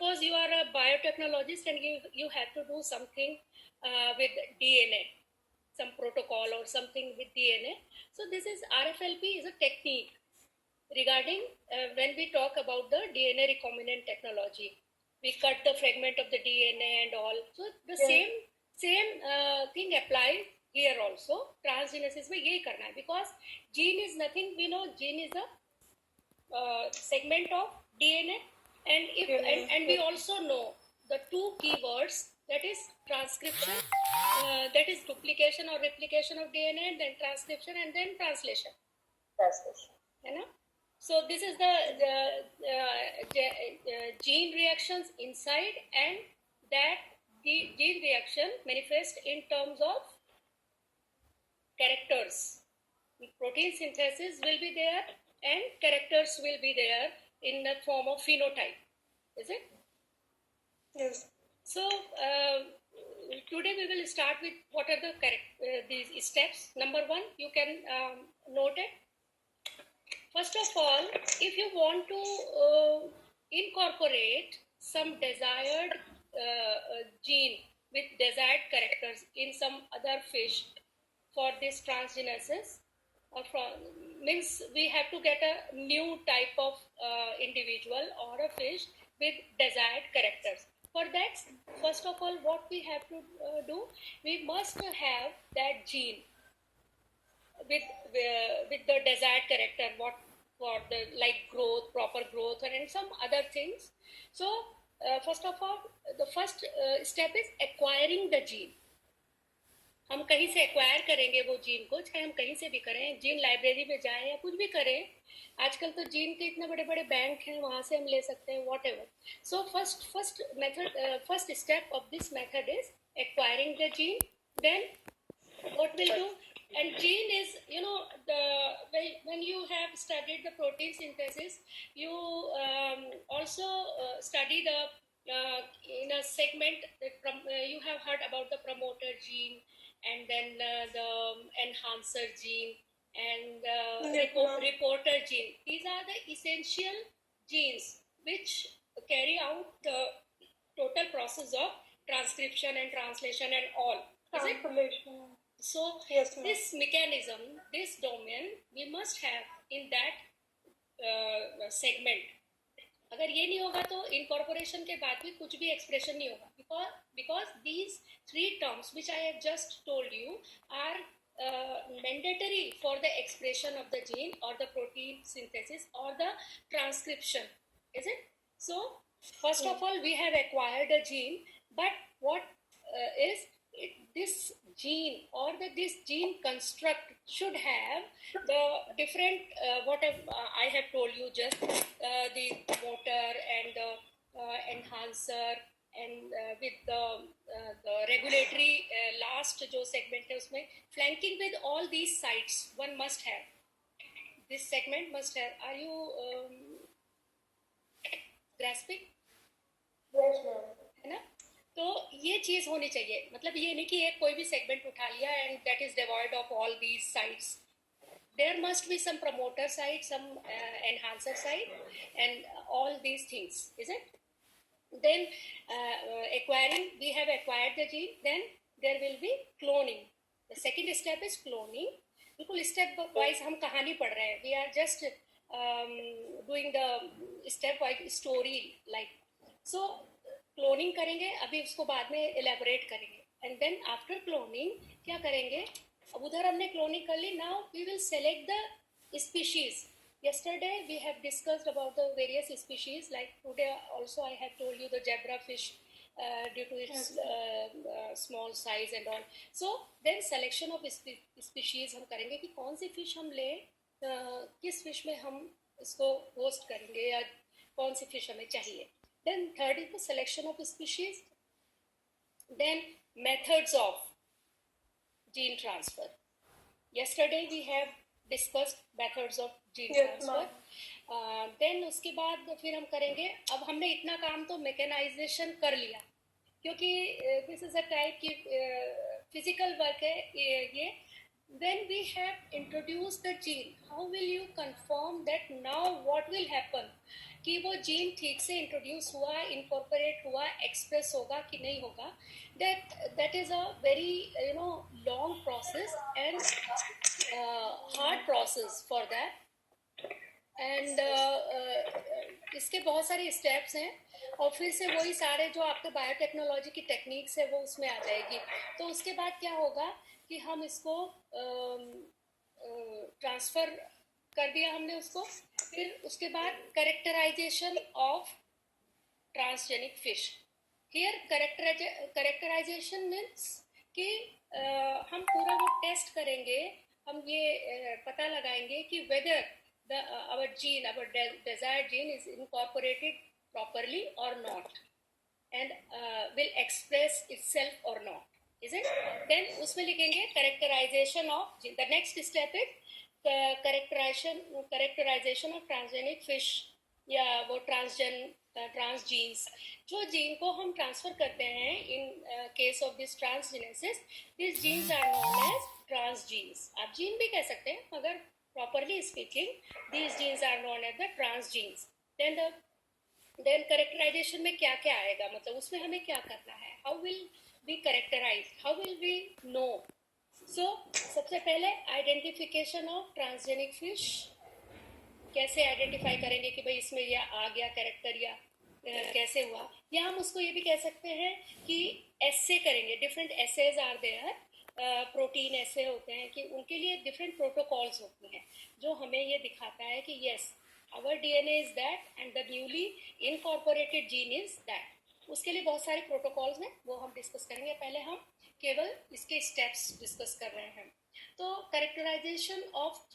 suppose you are a biotechnologist and you have to do something with DNA, some protocol or something with DNA. So this is RFLP is a technique regarding when we talk about the DNA recombinant technology. We cut the fragment of the DNA and all. So the same thing applies here also. Transgenesis में यही करना है, because gene is nothing. We know gene is a segment of DNA, and we also know the two keywords, that is transcription, that is duplication or replication of DNA, and then transcription, and then translation. You know? So this is the gene reactions inside, and that the gene reaction manifests in terms of characters. Protein synthesis will be there, and characters will be there in the form of phenotype. Is it? Yes. So today we will start with what are these steps. Number one, you can note it. First of all, if you want to incorporate some desired gene with desired characters in some other fish for this transgenesis, means we have to get a new type of individual or a fish with desired characters. For that, first of all, what we have to do, we must have that gene with the desired character, what for the like growth, proper growth, and some other things. So first of all, the first step is acquiring the gene. हम कहीं से acquire करेंगे वो gene को, चाहे हम कहीं से भी करें, जीन लाइब्रेरी में जाएं या कुछ भी करें. आजकल तो जीन के इतने बड़े बड़े बैंक हैं, वहाँ से हम ले सकते हैं, whatever. So first step of this method is acquiring the gene. Then what we'll do, and gene is, you know, when you have studied the protein synthesis, you also study the in a segment, you have heard about the promoter gene, and then the enhancer gene, and reporter gene. These are the essential genes which carry out the total process of transcription and translation and all. Is it? So yes, this mechanism, this domain, we must have in that segment. अगर ये नहीं होगा तो incorporation के बाद भी कुछ भी expression नहीं होगा, because these three terms which I have just told you are mandatory for the expression of the gene or the protein synthesis or the transcription. Is it? So first of all, we have acquired a gene, but what is this gene or this gene construct should have the different whatever I have told you, just the promoter and the enhancer, and with the regulatory last जो segment है उसमें flanking with all these sites one must have. This segment must have. Are you grasping? Yes, ma'am. है ना? तो ये चीज होनी चाहिए, मतलब ये नहीं कि एक कोई भी सेगमेंट उठा लिया and that is devoid of all these sites. There must be some promoter site, some enhancer site, and all these things. Is it? Then acquiring, we have acquired the gene. Then there will be cloning. The second step is cloning. बिल्कुल step wise हम कहानी पढ़ रहे हैं. We are just doing the step wise story like. So cloning करेंगे, अभी उसको बाद में एलेबोरेट करेंगे. एंड देन आफ्टर क्लोनिंग क्या करेंगे, अब उधर हमने क्लोनिंग कर ली. Now we will select the species. yesterday we have discussed about the various species, like today also I have told you the zebra fish due to its small size and all. So then selection of species हम करेंगे कि कौन सी fish हम ले, किस fish में हम इसको होस्ट करेंगे या कौन सी फिश हमें चाहिए. Then third is the selection of species. Then methods of gene transfer. Yesterday we have discussed methods of gene transfer. Then उसके बाद फिर हम करेंगे, अब हमने इतना काम तो mechanization कर लिया, क्योंकि this is a type की physical work है ये. When we have introduced the gene, how will you confirm that now what will happen? कि वो जीन ठीक से इंट्रोड्यूस हुआ, इनकॉर्पोरेट हुआ, एक्सप्रेस होगा कि नहीं होगा. That is a very long process and hard process for that. And इसके बहुत सारे स्टेप्स हैं और फिर से वही सारे जो आपके बायोटेक्नोलॉजी की टेक्निक्स है वो उसमें आ जाएगी. तो उसके बाद क्या होगा कि हम इसको ट्रांसफ़र कर दिया हमने उसको. फिर उसके बाद characterization of transgenic fish. Here characterization means कि हम पूरा वो टेस्ट करेंगे, हम ये पता लगाएंगे कि weather our desired gene is incorporated properly or not, and will express itself or not, is it? Then उसमें लिखेंगे characterization of gene. The next step is characterization of transgenic fish या वो transgenes. जो जीन को हम transfer करते हैं in case of this transgenesis, these genes are known as transgenes. आप जीन भी कह सकते हैं मगर properly speaking, these genes are known as the transgenes. Then characterization में क्या क्या आएगा, मतलब उसमें हमें क्या करना है, how will we characterize, how will we know? So सबसे पहले identification of transgenic fish. कैसे आइडेंटिफाई करेंगे कि भाई इसमें यह आ गया कैरेक्टर या कैसे हुआ, या हम उसको ये भी कह सकते हैं कि एसे करेंगे. Different assays are there, protein ऐसे होते हैं कि उनके लिए डिफरेंट प्रोटोकॉल्स होते हैं जो हमें ये दिखाता है कि yes our DNA is that and the newly incorporated gene is that. उसके लिए बहुत सारे प्रोटोकॉल्स हैं, वो हम डिस्कस करेंगे. पहले हम केवल इसके स्टेप्स डिस्कस कर रहे हैं. तो कैरेक्टराइजेशन ऑफ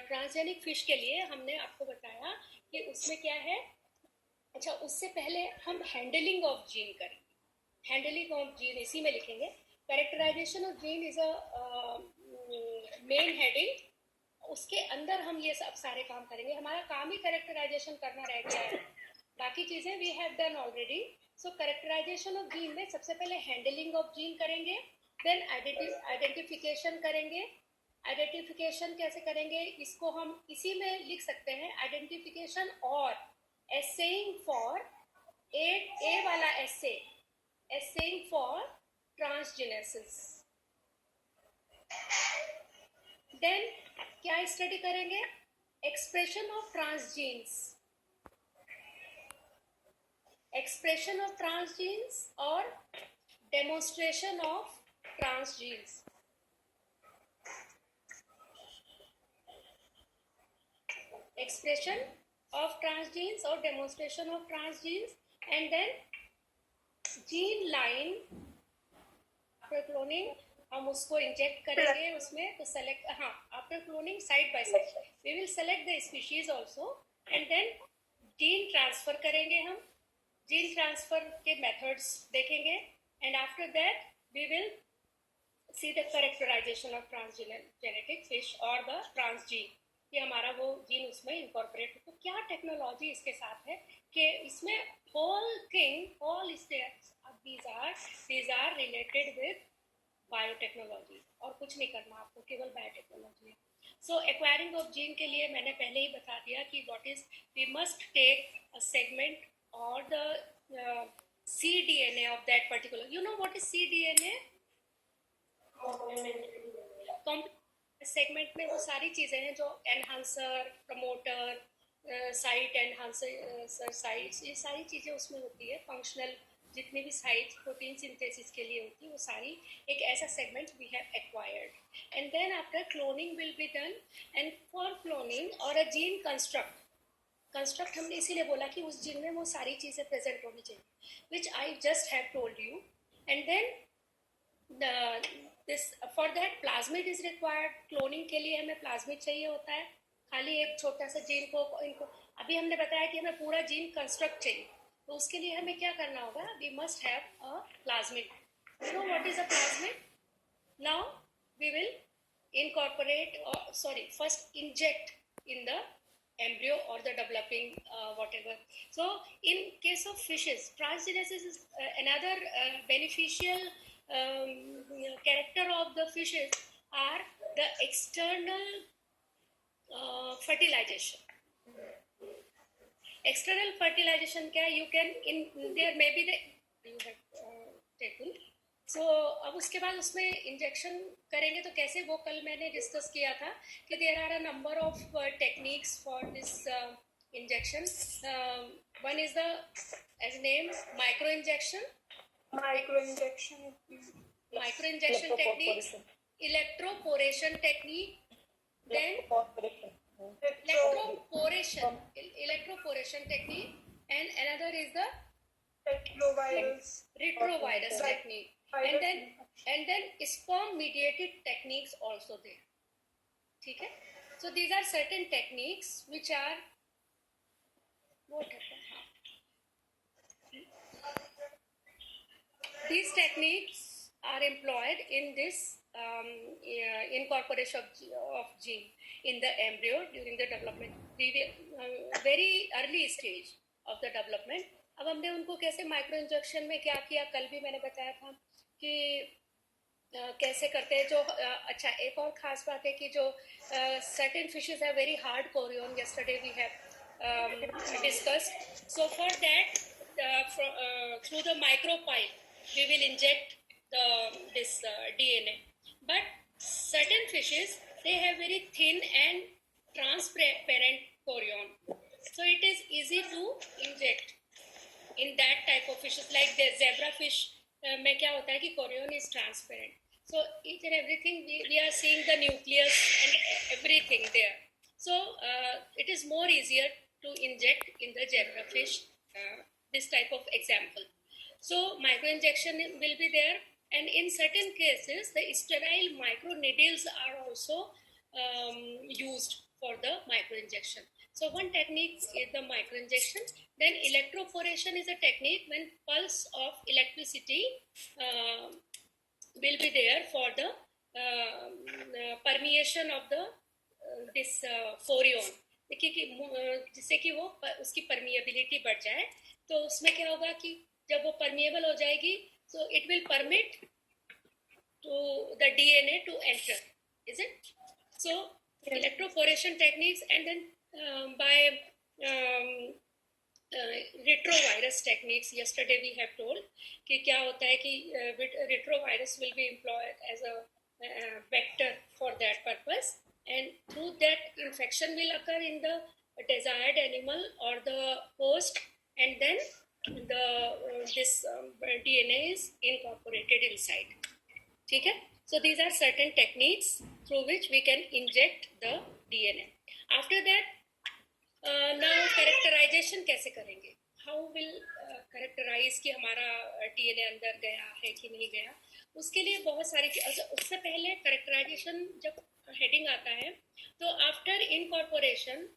ट्रांसजेनिक फिश के लिए हमने आपको बताया कि उसमें क्या है. अच्छा, उससे पहले हम हैंडलिंग ऑफ जीन करेंगे. हैंडलिंग ऑफ जीन इसी में लिखेंगे. Characterization of gene is a main heading. उसके अंदर हम ये सब सारे काम करेंगे. हमारा काम ही कैरेक्टराइजेशन करना रह गया है, बाकी चीजें we have done already. So characterization of gene में सबसे पहले हैंडलिंग ऑफ जीन करेंगे, देन आइडेंटिफिकेशन करेंगे. आइडेंटिफिकेशन कैसे करेंगे, इसको हम इसी में लिख सकते हैं. आइडेंटिफिकेशन और एसेइंग फॉर ए वाला एसेइंग फॉर ट्रांसजेनेसिस. देन क्या स्टडी करेंगे, expression of transgenes, expression of transgenes और demonstration of transgenes. Expression of transgenes or demonstration of transgenes, and then gene line after cloning हम उसको inject करेंगे उसमें. तो select, हाँ, after cloning side by side we will select the species also, and then gene transfer करेंगे. हम gene transfer के methods देखेंगे, and after that we will see the characterisation of transgenetic fish और the transgene कि हमारा वो gene उसमें incorporate. तो क्या टेक्नोलॉजी इसके साथ है कि इसमें whole thing, whole steps these are related with biotechnology, और कुछ नहीं करना आपको, केवल biotechnology. So acquiring of gene के लिए मैंने पहले ही बता दिया कि what is, we must take a segment और the cDNA of that particular, you know what is cDNA? Segment में वो सारी चीज़ें हैं जो enhancer, promoter, site enhancer sites, ये सारी चीज़ें उसमें होती है. फंक्शनल जितनी भी साइट्स प्रोटीन सिंथेसिस के लिए होती है वो सारी एक ऐसा segment we have acquired. And then after cloning will be done, and for cloning और अ जीन कंस्ट्रक्ट हमने इसीलिए बोला कि उस जीन में वो सारी चीज़ें प्रेजेंट होनी चाहिए, which I just have told you. And then this for that plasmid is required. Cloning के लिए हमें प्लाज्मिड चाहिए होता है. खाली एक छोटा सा जीन को इनको अभी हमने बताया कि हमें पूरा जीन कंस्ट्रक्ट चाहिए, तो उसके लिए हमें क्या करना होगा, we must have a plasmid. You know what is a plasmid? Now we will incorporate, first inject in the embryo or the developing whatever. So in case of fishes, transgenesis is another beneficial character of the fishes are the external fertilization. External fertilisation क्या है, you can in there may be you have taken. So अब उसके बाद उसमें injection करेंगे तो कैसे, वो कल मैंने डिस्कस किया था कि there are a number of techniques for this injection. One is the as name micro injection, Micro injection techniques, electroporation technique, then electroporation technique, and another is the retrovirus technique, and then sperm mediated techniques also there. ठीक है. So these are certain techniques which are what happened. These techniques are employed in this incorporation of gene in the embryo during the development, very early stage of the development. अब हमने उनको कैसे micro injection में क्या किया, कल भी मैंने बताया था कि कैसे करते हैं. जो अच्छा, एक और खास बात है कि जो certain fishes have very hard chorion. Yesterday we have discussed. So for that, through the micropyle, we will inject this DNA. But certain fishes, they have very thin and transparent chorion. So it is easy to inject in that type of fishes. Like the zebrafish में क्या होता है कि chorion is transparent. So each and everything we are seeing the nucleus and everything there. So it is more easier to inject in the zebrafish, this type of example. So microinjection will be there, and in certain cases the sterile microneedles are also used for the microinjection. So one technique is the microinjection. Then electroporation is a technique when pulse of electricity will be there for the permeation of the this phorion. देखिए कि जिससे कि वो उसकी permeability बढ़ जाए, तो उसमें क्या होगा कि जब वो परमिएबल हो जाएगी, so it will permit to the DNA to enter, is it? So electroporation techniques, and then by retrovirus techniques, yesterday we have told कि क्या होता है कि retrovirus will be employed as a vector for that purpose, and through that infection will occur in the desired animal or the host, and then this DNA is incorporated inside. ठीक है. So these are certain techniques through which we can inject the DNA. After that, now characterization कैसे करेंगे? How will characterize कि हमारा DNA अंदर गया है कि नहीं गया? उसके लिए बहुत सारी चीज़. उससे पहले characterization जब heading आता है, तो after incorporation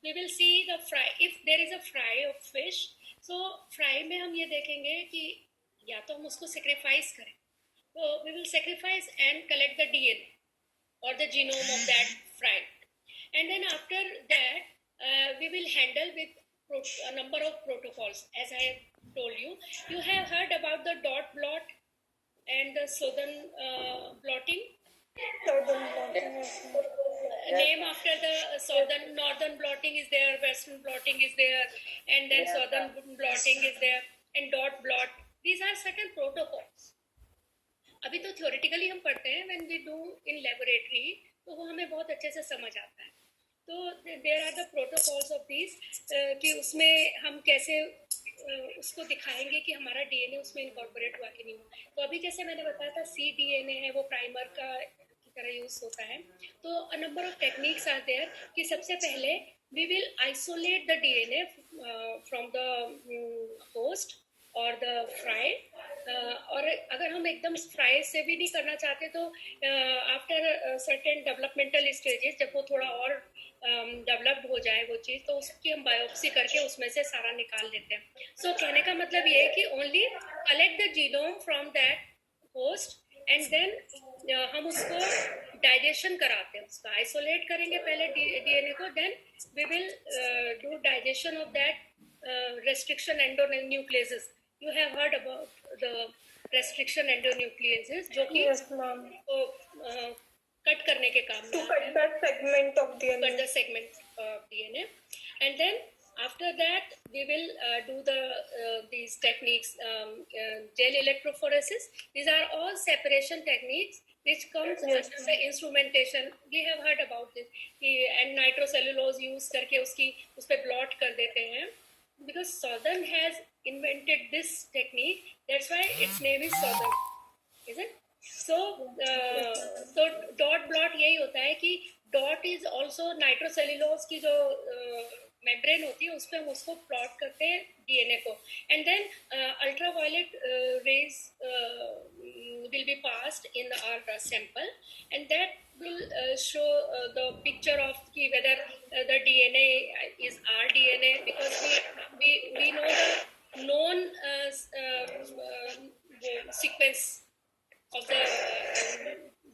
we will see the fry. If there is a fry of fish, so fry में हम ये देखेंगे कि या तो हम उसको sacrifice करें, so we will sacrifice and collect the DNA or the genome of that fry, and then after that we will handle with a number of protocols. As I have told you, you have heard about the dot blot and the southern blotting. Name after the northern blotting is there, western blotting is there, and then southern blotting is there, and dot blot. These are certain protocols. अभी तो theoretically हम पढ़ते हैं, when we do in laboratory, तो वो हमें बहुत अच्छे से समझ आता है. तो there are the protocols of these कि उसमें हम कैसे उसको दिखाएंगे कि हमारा DNA उसमें incorporate हुआ कि नहीं हुआ. तो अभी जैसे मैंने बताया था cDNA है, वो प्राइमर का तरह यूज होता है. तो a number of techniques are there कि सबसे पहले we will isolate the DNA from the host or the fry. और अगर हम एकदम फ्राई से भी नहीं करना चाहते तो आफ्टर सर्टेन डेवलपमेंटल स्टेजेस, जब वो थोड़ा और डेवलप्ड हो जाए वो चीज़, तो उसकी हम बायोप्सी करके उसमें से सारा निकाल लेते हैं. सो कहने का मतलब ये है कि only collect the genome from that host, and then हम उसको डाइजेशन कराते हैं. उसका आइसोलेट करेंगे पहले डीएनए को, then we will do digestion of that restriction endonucleases. You have heard about the restriction endonucleases, जो कि कट करने के काम to cut that segment of DNA. Cut the segment. DNA, and then after that we will do these techniques, gel electrophoresis. These are all separation techniques which comes under the instrumentation. We have heard about this, and nitrocellulose use करके उस पे blot कर देते हैं, because Southern has invented this technique. That's why its name is Southern, is it? So dot blot यही होता है कि dot is also nitrocellulose की जो मेम्ब्रेन होती है उस पर हम उसको प्लॉट करते हैं डीएनए को, and then ultraviolet rays will be passed in our sample, and that will show the picture of whether the DNA is our DNA, because we know the known sequence of the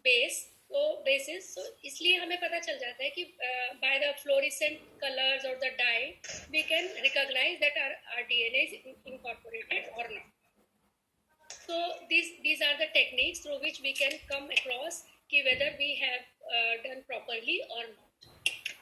bases. So इसलिए हमें पता चल जाता है कि by the fluorescent colors or the dye we can recognize that our DNA is incorporated or not. So these are the techniques through which we can come across whether we have done properly or not.